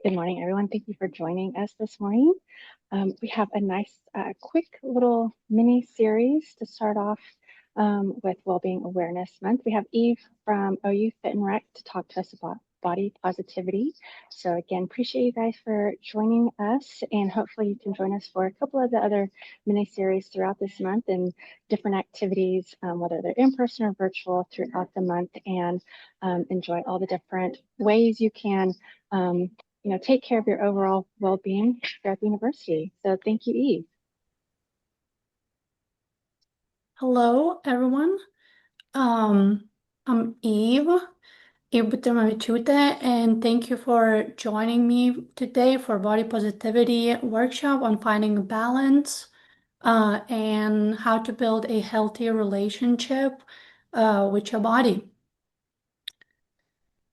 Good morning, everyone. Thank you for joining us this morning. We have a nice, quick little mini series to start off with Wellbeing Awareness Month. We have Eve from OU Fit and Rec to talk to us about body positivity. So again, appreciate you guys for joining us, and hopefully you can join us for a couple of the other mini series throughout this month and different activities, whether they're in person or virtual throughout the month, and enjoy all the different ways you can take care of your overall well-being throughout the university. So thank you, Eve. Hello, everyone. I'm Eve Butemavicute, and thank you for joining me today for Body Positivity workshop on finding balance and how to build a healthy relationship with your body.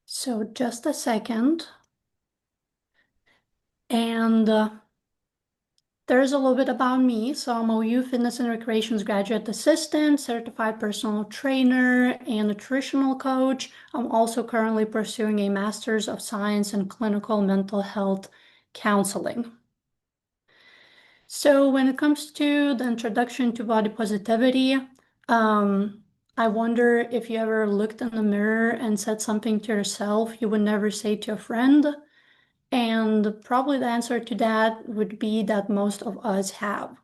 So just a second. And there's a little bit about me. So I'm a OU Fitness and Recreations graduate assistant, certified personal trainer, and nutritional coach. I'm also currently pursuing a Master's of Science in Clinical Mental Health Counseling. So when it comes to the introduction to body positivity, I wonder if you ever looked in the mirror and said something to yourself you would never say to a friend. And probably the answer to that would be that most of us have.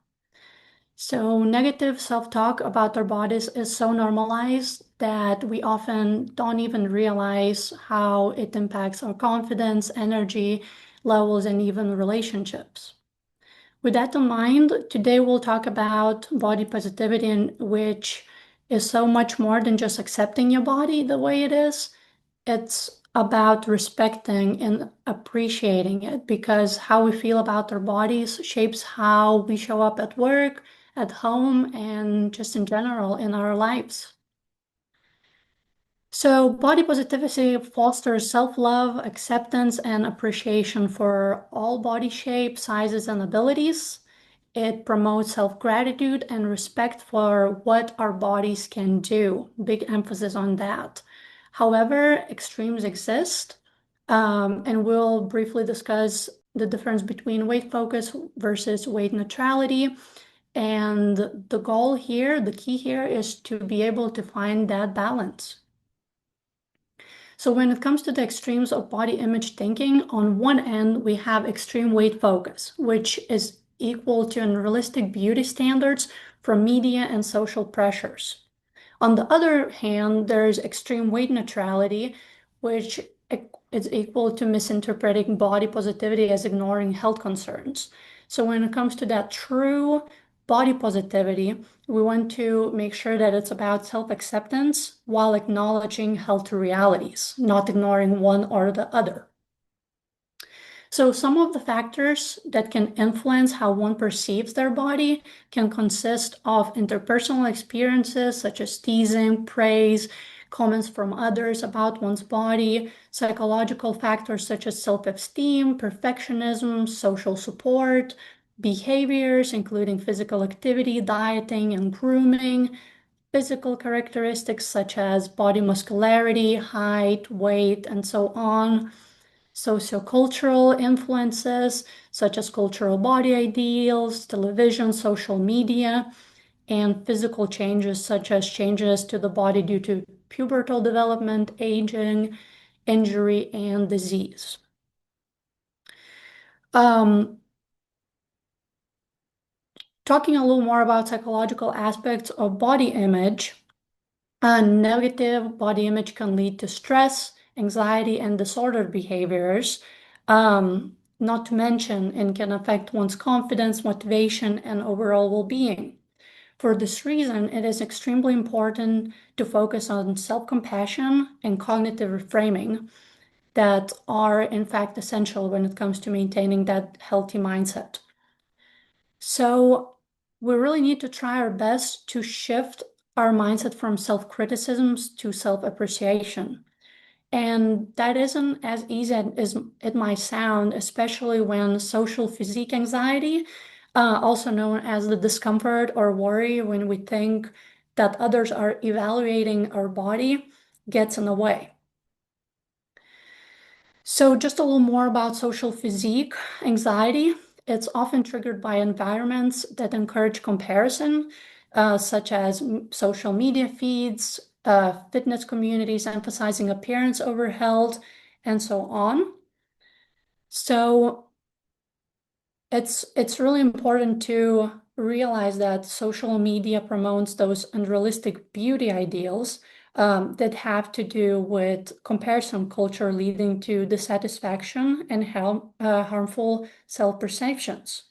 So, negative self talk about our bodies is so normalized that we often don't even realize how it impacts our confidence, energy levels, and even relationships. With that in mind, today we'll talk about body positivity, which is so much more than just accepting your body the way it is. It's about respecting and appreciating it because how we feel about our bodies shapes how we show up at work, at home, and just in general in our lives. So, body positivity fosters self love, acceptance, and appreciation for all body shapes, sizes, and abilities. It promotes self gratitude and respect for what our bodies can do. Big emphasis on that. However, extremes exist, and we'll briefly discuss the difference between weight focus versus weight neutrality. And the goal here, the key here, is to be able to find that balance. So when it comes to the extremes of body image thinking, on one end, we have extreme weight focus, which is equal to unrealistic beauty standards from media and social pressures. On the other hand, there's extreme weight neutrality, which is equal to misinterpreting body positivity as ignoring health concerns. So when it comes to that true body positivity, we want to make sure that it's about self-acceptance while acknowledging health realities, not ignoring one or the other. So some of the factors that can influence how one perceives their body can consist of interpersonal experiences such as teasing, praise, comments from others about one's body, psychological factors such as self-esteem, perfectionism, social support, behaviors including physical activity, dieting, and grooming, physical characteristics such as body muscularity, height, weight, and so on, sociocultural influences such as cultural body ideals, television, social media, and physical changes such as changes to the body due to pubertal development, aging, injury, and disease. Talking a little more about psychological aspects of body image, a negative body image can lead to stress, anxiety, and disordered behaviors. Not to mention, it can affect one's confidence, motivation, and overall well-being. For this reason, it is extremely important to focus on self-compassion and cognitive reframing that are, in fact, essential when it comes to maintaining that healthy mindset. So, we really need to try our best to shift our mindset from self-criticisms to self-appreciation. And that isn't as easy as it might sound, especially when social physique anxiety, also known as the discomfort or worry when we think that others are evaluating our body, gets in the way. So, just a little more about social physique anxiety. It's often triggered by environments that encourage comparison, such as social media feeds, fitness communities emphasizing appearance over health, and so on. So, it's really important to realize that social media promotes those unrealistic beauty ideals that have to do with comparison culture leading to dissatisfaction and harmful self-perceptions.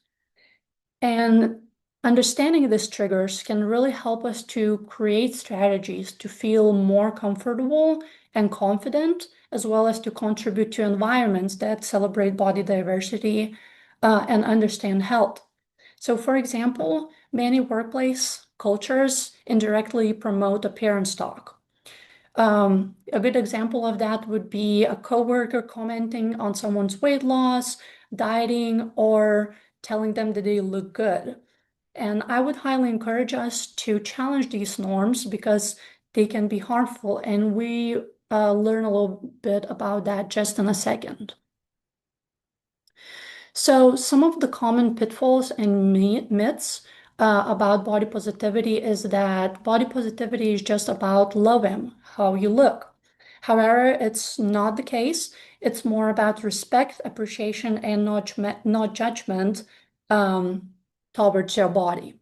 And understanding these triggers can really help us to create strategies to feel more comfortable and confident, as well as to contribute to environments that celebrate body diversity and understand health. So, for example, many workplace cultures indirectly promote appearance talk. A good example of that would be a coworker commenting on someone's weight loss, dieting, or telling them that they look good. And I would highly encourage us to challenge these norms because they can be harmful, and we learn a little bit about that just in a second. So, some of the common pitfalls and myths about body positivity is that body positivity is just about loving how you look. However, it's not the case. It's more about respect, appreciation, and not judgment um, towards your body.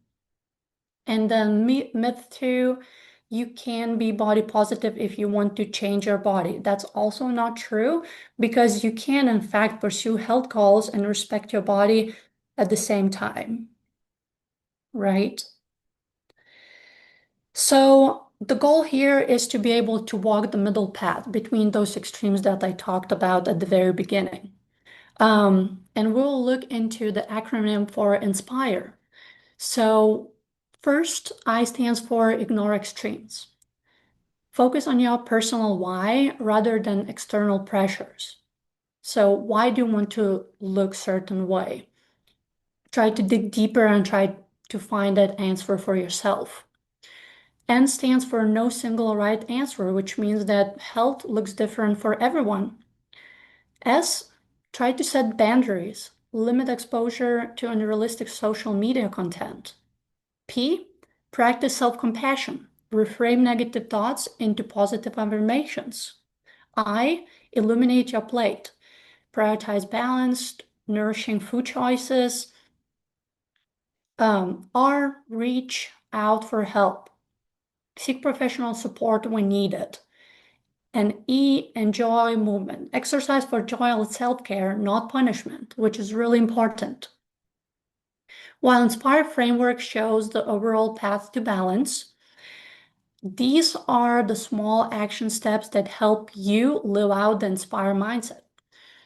And then myth two, you can be body positive if you want to change your body. That's also not true because you can, in fact, pursue health goals and respect your body at the same time, right? So the goal here is to be able to walk the middle path between those extremes that I talked about at the very beginning. And we'll look into the acronym for INSPIRE. So first, I stands for ignore extremes. Focus on your personal why rather than external pressures. So why do you want to look certain way? Try to dig deeper and try to find that answer for yourself. N stands for no single right answer, which means that health looks different for everyone. S, try to set boundaries, limit exposure to unrealistic social media content. P, practice self-compassion, reframe negative thoughts into positive affirmations. I, illuminate your plate, prioritize balanced, nourishing food choices. R, reach out for help, seek professional support when needed. And E, enjoy movement, exercise for joy and self-care, not punishment, which is really important. While Inspire framework shows the overall path to balance, these are the small action steps that help you live out the Inspire mindset.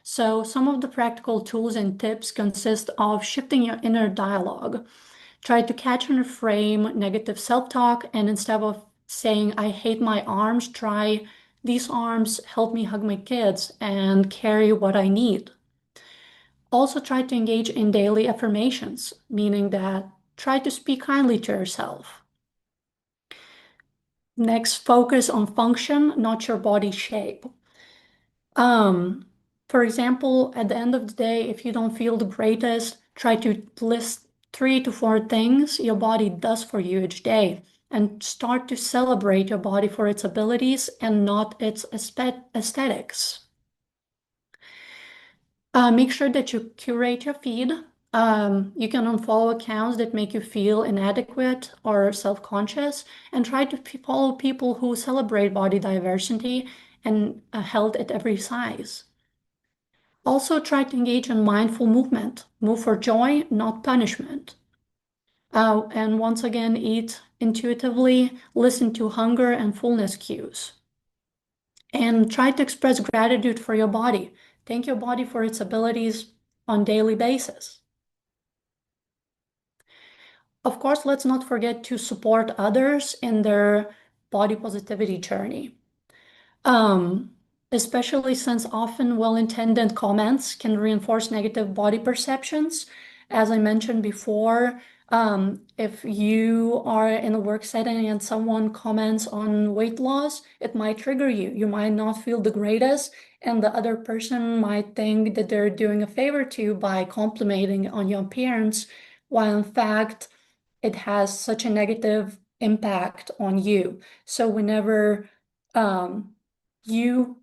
So some of the practical tools and tips consist of shifting your inner dialogue. Try to catch and reframe negative self-talk, and instead of saying, I hate my arms, try, these arms help me hug my kids and carry what I need. Also try to engage in daily affirmations, meaning that try to speak kindly to yourself. Next, focus on function, not your body shape. Um, for example, at the end of the day, if you don't feel the greatest, try to list 3 to 4 things your body does for you each day and start to celebrate your body for its abilities and not its aesthetics. Make sure that you curate your feed. You can unfollow accounts that make you feel inadequate or self-conscious, and try to follow people who celebrate body diversity and health at every size. Also, try to engage in mindful movement. Move for joy, not punishment. And once again, eat intuitively, listen to hunger and fullness cues. And try to express gratitude for your body. Thank your body for its abilities on daily basis. Of course, let's not forget to support others in their body positivity journey. Um, Especially since often well-intended comments can reinforce negative body perceptions. As I mentioned before, If you are in a work setting and someone comments on weight loss, it might trigger you. You might not feel the greatest, and the other person might think that they're doing a favor to you by complimenting on your appearance, while in fact, it has such a negative impact on you. So whenever you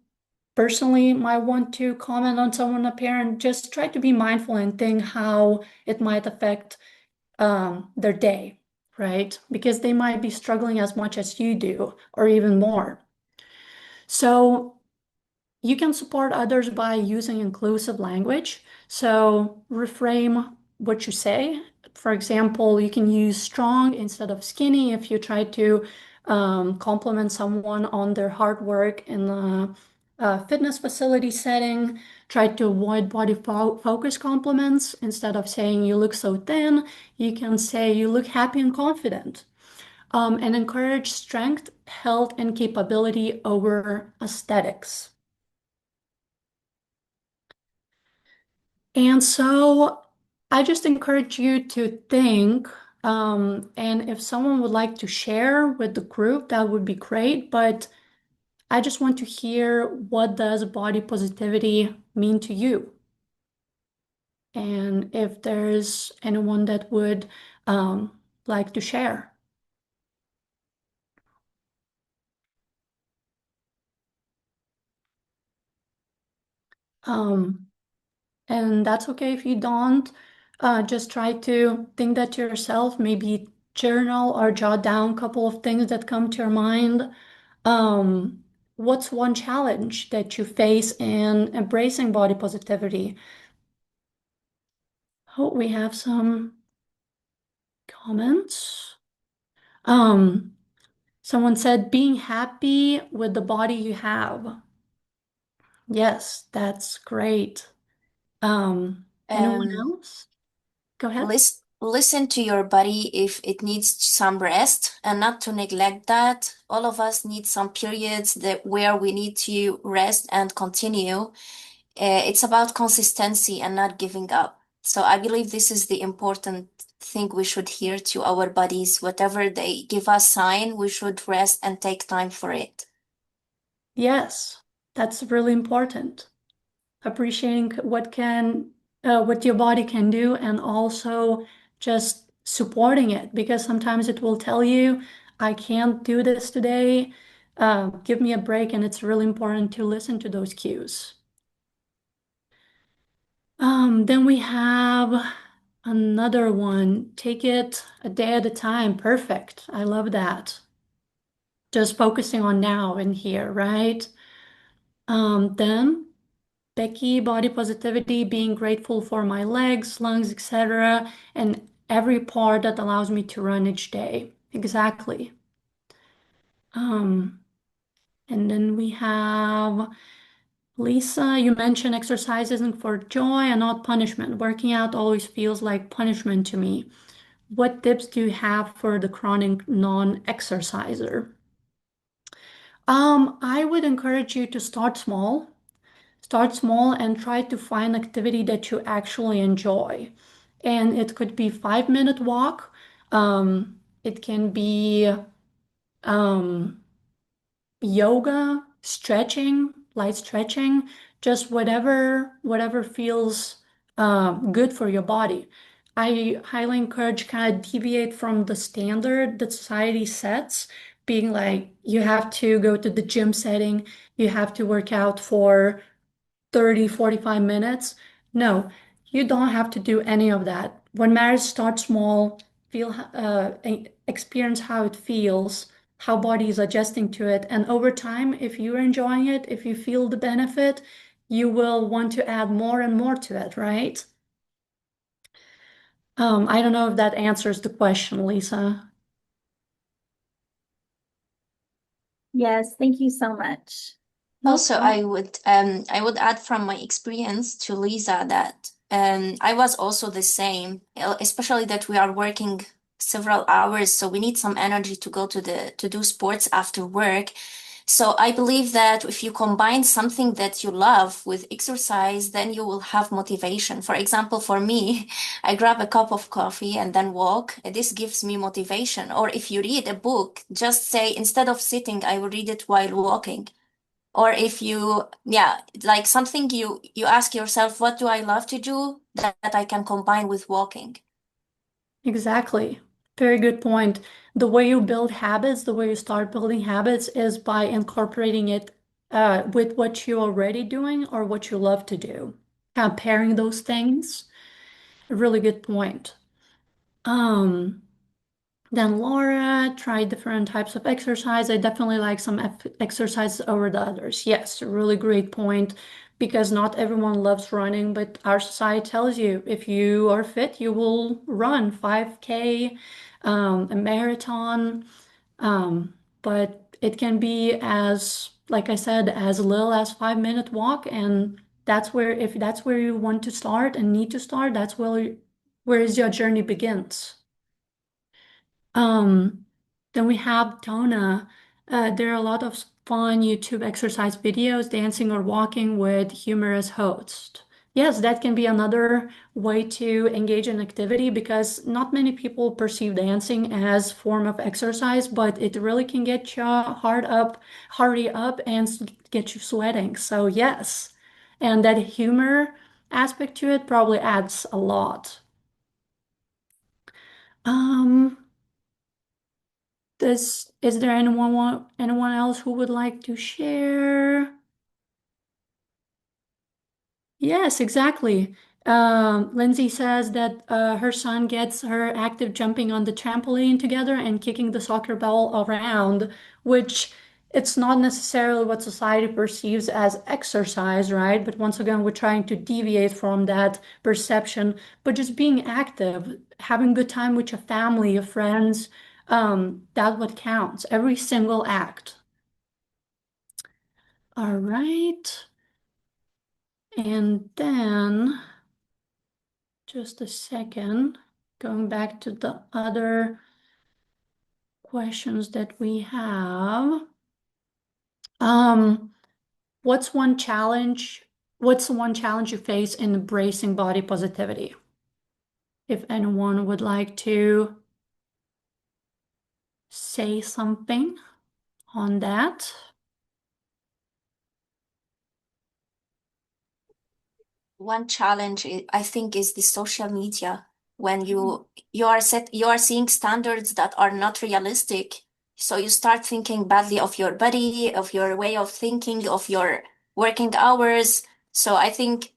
personally might want to comment on someone appearance, just try to be mindful and think how it might affect their day, right? Because they might be struggling as much as you do, or even more. So you can support others by using inclusive language. So reframe what you say. For example, you can use strong instead of skinny if you try to compliment someone on their hard work in a fitness facility setting. Try to avoid body focus compliments. Instead of saying you look so thin, you can say you look happy and confident. And encourage strength, health, and capability over aesthetics. And so I just encourage you to think, and if someone would like to share with the group, that would be great. But I just want to hear, what does body positivity mean to you? And if there's anyone that would like to share. Um, And that's okay if you don't. Just try to think that to yourself, maybe journal or jot down a couple of things that come to your mind. What's one challenge that you face in embracing body positivity? Oh, we have some comments. Um, Someone said being happy with the body you have. Yes, that's great. Anyone Um, else? Go ahead. listen to your body if it needs some rest and not to neglect that. All of us need some periods that where we need to rest and continue. It's about consistency and not giving up. So I believe this is the important thing we should hear to our bodies. Whatever they give us sign, we should rest and take time for it. Yes, that's really important. Appreciating what your body can do, and also just supporting it, because sometimes it will tell you, I can't do this today. Give me a break, and it's really important to listen to those cues. Then we have another one. Take it a day at a time. Perfect. I love that. Just focusing on now and here, right? Then Becky, body positivity, being grateful for my legs, lungs, etc., and every part that allows me to run each day. Exactly. Um, and then we have Lisa, you mentioned exercise isn't for joy and not punishment. Working out always feels like punishment to me. What tips do you have for the chronic non-exerciser? I would encourage you to start small. Start small and try to find activity that you actually enjoy. And it could be 5-minute walk. It can be um, yoga, stretching, light stretching, just whatever feels good for your body. I highly encourage kind of deviate from the standard that society sets, being like you have to go to the gym setting, you have to work out for 30, 45 minutes. No, you don't have to do any of that. What matters, start small, feel, experience how it feels, how body is adjusting to it. And over time, if you're enjoying it, if you feel the benefit, you will want to add more and more to it, right? I don't know if that answers the question, Lisa. Yes, thank you so much. No Also, problem. I would add from my experience to Lisa that I was also the same, especially that we are working several hours, so we need some energy to go to do sports after work. So I believe that if you combine something that you love with exercise, then you will have motivation. For example, for me, I grab a cup of coffee and then walk. This gives me motivation. Or if you read a book, just say, instead of sitting, I will read it while walking. Or if you, yeah, like something you ask yourself, what do I love to do that I can combine with walking? Exactly. Very good point. The way you build habits, the way you start building habits is by incorporating it with what you're already doing or what you love to do. Pairing those things. A really good point. Um, Then Laura tried different types of exercise. I definitely like some exercises over the others. Yes, a really great point because not everyone loves running, but our society tells you if you are fit, you will run 5K, a marathon. But it can be as, like I said, as little as 5 minute walk, and that's where if that's where you want to start and need to start, that's where is your journey begins. Um, then we have Donna. There are a lot of fun YouTube exercise videos, dancing or walking with humorous hosts. Yes, that can be another way to engage in activity because not many people perceive dancing as form of exercise, but it really can get your hearty up, and get you sweating. So yes, and that humor aspect to it probably adds a lot. Um, is there anyone else who would like to share? Yes, exactly. Lindsay says that her son gets her active jumping on the trampoline together and kicking the soccer ball around, which it's not necessarily what society perceives as exercise, right? But once again, we're trying to deviate from that perception. But just being active, having good time with your family, your friends, that's what counts. Every single act. All right. And then just a second, going back to the other questions that we have. Um, what's one challenge? What's the one challenge you face in embracing body positivity? If anyone would like to say something on that. One challenge I think is the social media. When you are seeing standards that are not realistic, so you start thinking badly of your body, of your way of thinking, of your working hours. So I think,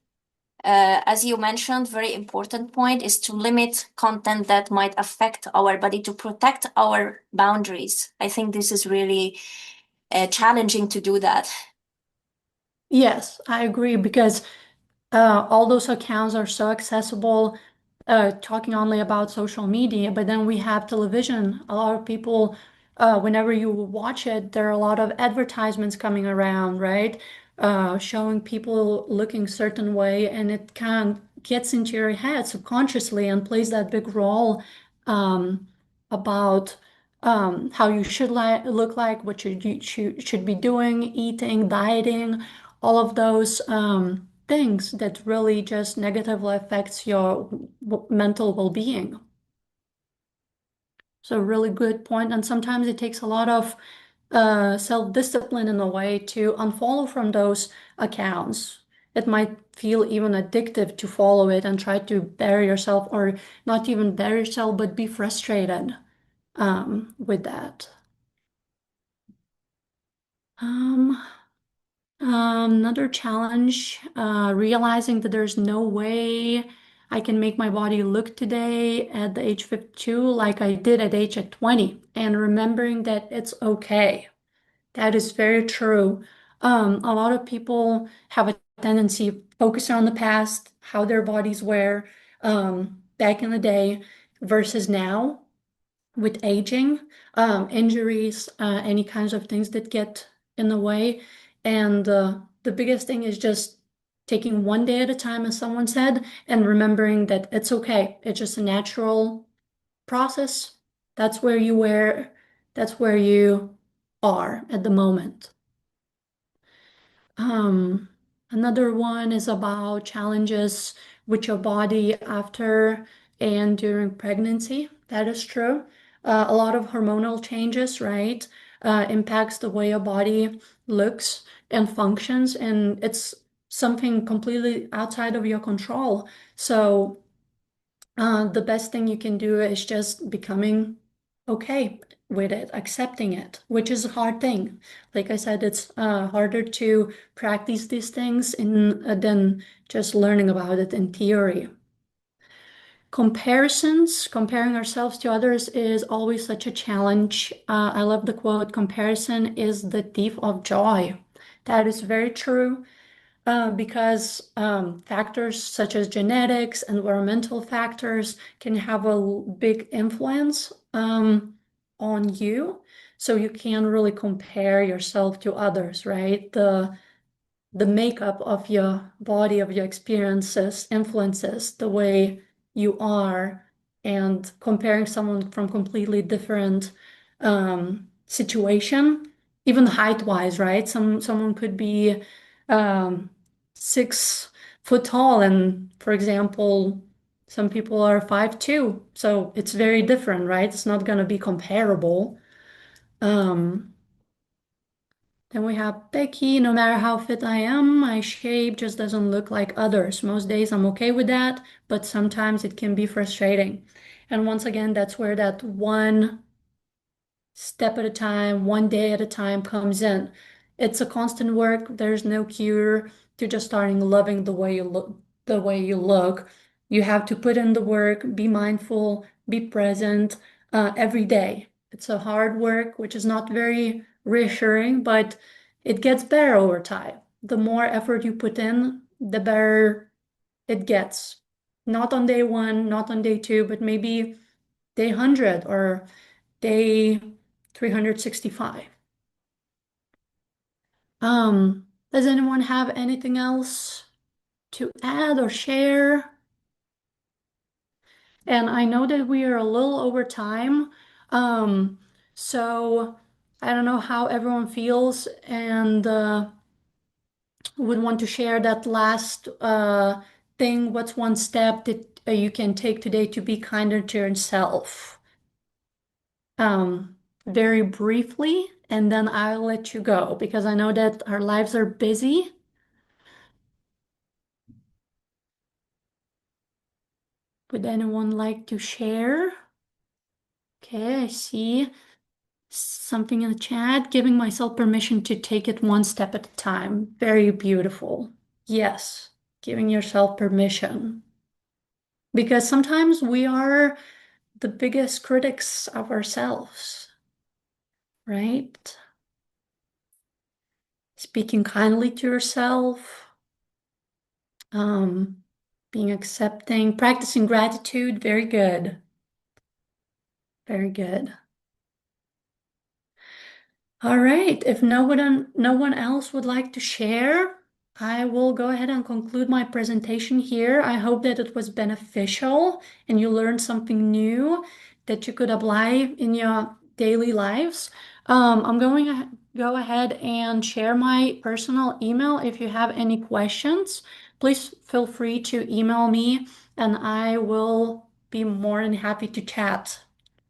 as you mentioned, very important point is to limit content that might affect our body, to protect our boundaries. I think this is really challenging to do that. Yes, I agree because all those accounts are so accessible, talking only about social media, but then we have television. A lot of people, whenever you watch it, there are a lot of advertisements coming around, right? Showing people looking certain way, and it kind of gets into your head subconsciously and plays that big role um, about how you should look like, what you should be doing, eating, dieting, all of those things that really just negatively affects your mental well-being. So really good point. And sometimes it takes a lot of self-discipline in a way to unfollow from those accounts. It might feel even addictive to follow it and try to bury yourself, or not even bury yourself, but be frustrated with that. Um, another challenge, realizing that there's no way I can make my body look today at the age 52 like I did at age at 20, and remembering that it's okay. That is very true. A lot of people have a tendency focusing on the past, how their bodies were back in the day versus now with aging, injuries, any kinds of things that get in the way. And the biggest thing is just taking one day at a time, as someone said, and remembering that it's okay. It's just a natural process. That's where you are at the moment. Another one is about challenges with your body after and during pregnancy. That is true. A lot of hormonal changes, right, impacts the way your body looks and functions, and it's something completely outside of your control. So, the best thing you can do is just becoming okay with it, accepting it, which is a hard thing. Like I said, it's harder to practice these things than just learning about it in theory. Comparing ourselves to others is always such a challenge. I love the quote, comparison is the thief of joy. That is very true. Because factors such as genetics, environmental factors can have a big influence on you. So you can't really compare yourself to others, right? The makeup of your body, of your experiences, influences the way you are, and comparing someone from completely different situation, even height-wise, right? Someone could be um, 6 foot tall, and for example, some people are 5'2", so it's very different, right? It's not going to be comparable. Um, then we have Becky. No matter how fit I am, my shape just doesn't look like others. Most days I'm okay with that, but sometimes it can be frustrating. And once again, that's where that one step at a time, one day at a time comes in. It's a constant work. There's no cure to just starting loving the way you look, the way you look. You have to put in the work, be mindful, be present every day. It's a hard work, which is not very reassuring, but it gets better over time. The more effort you put in, the better it gets. Not on day one, not on day two, but maybe day 100 or day 365. Does anyone have anything else to add or share? And I know that we are a little over time. Um, so I don't know how everyone feels and would want to share that last thing. What's one step that you can take today to be kinder to yourself? Very briefly, and then I'll let you go because I know that our lives are busy. Would anyone like to share? Okay, I see something in the chat. Giving myself permission to take it one step at a time. Very beautiful. Yes, giving yourself permission. Because sometimes we are the biggest critics of ourselves, right? Speaking kindly to yourself, um, being accepting, practicing gratitude. Very good. Very good. All right. If no one else would like to share, I will go ahead and conclude my presentation here. I hope that it was beneficial and you learned something new that you could apply in your daily lives. I'm going to go ahead and share my personal email. If you have any questions, please feel free to email me and I will be more than happy to chat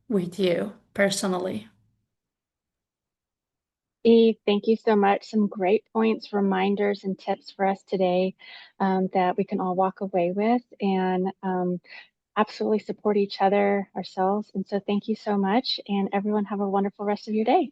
with you personally. Eve, thank you so much. Some great points, reminders, and tips for us today that we can all walk away with and absolutely support each other, ourselves. And so thank you so much. And everyone have a wonderful rest of your day.